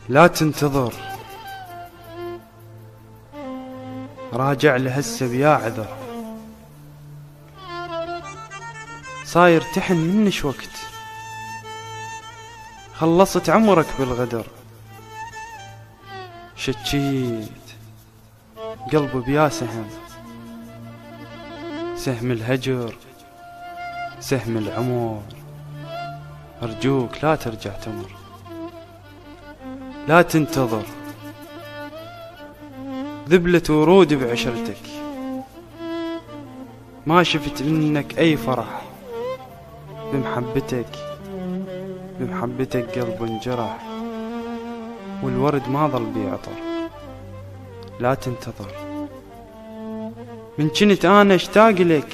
لا تنتظر، راجع لهسه بيا عذر، صاير تحن منش وقت، خلصت عمرك بالغدر، شتشيت قلبي بيا سهم، سهم الهجر سهم العمر، أرجوك لا ترجع تمر، لا تنتظر، ذبلت ورود بعشرتك، ما شفت منك أي فرح، بمحبتك قلب انجرح، والورد ما ظل بيعطر، لا تنتظر، من كنت أنا اشتاق لك،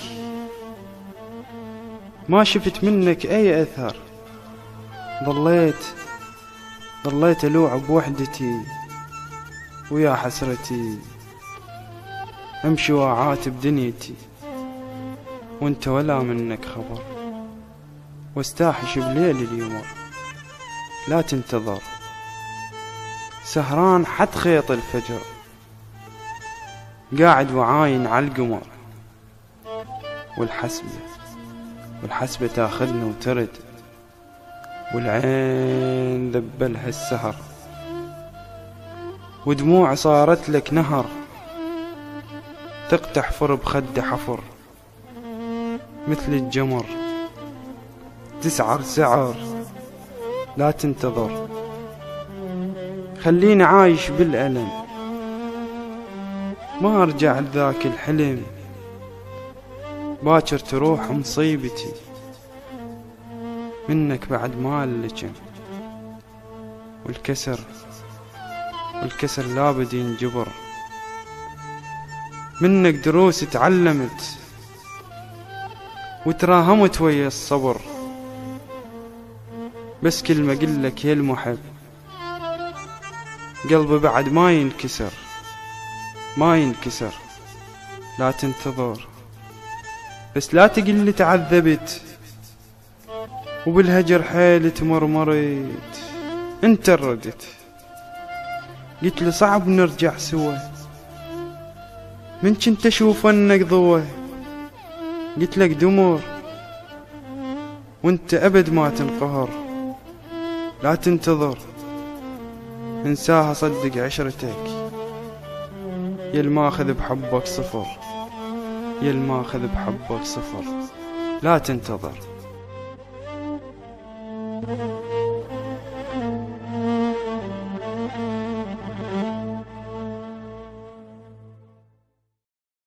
ما شفت منك أي أثر، ظليت ألوع بوحدتي، ويا حسرتي أمشي وأعاتب دنيتي، وانت ولا منك خبر، واستاحش بليل اليمر، لا تنتظر، سهران حد خيط الفجر، قاعد وعاين عالقمر، والحسبة تاخذني وترد، والعين ذبلها السهر، ودموع صارت لك نهر، تقتحفر بخد حفر، مثل الجمر تسعر سعر، لا تنتظر، خليني عايش بالألم، ما أرجع لذاك الحلم، باكر تروح مصيبتي، منك بعد ما اللجم، والكسر لابد ينجبر، منك دروس تعلمت، وتراهمت ويا الصبر، بس كل ما قلك يا المحب، قلبي بعد ما ينكسر، لا تنتظر، بس لا تقلي تعذبت، وبالهجر حيل تمرمرت، انت ردت، قلت لي صعب نرجع سوا، من كنت اشوف انك ضوى، قلت لك دمر، وانت ابد ما تنقهر، لا تنتظر، انساها صدق عشرتك، يا الماخذ بحبك صفر، لا تنتظر.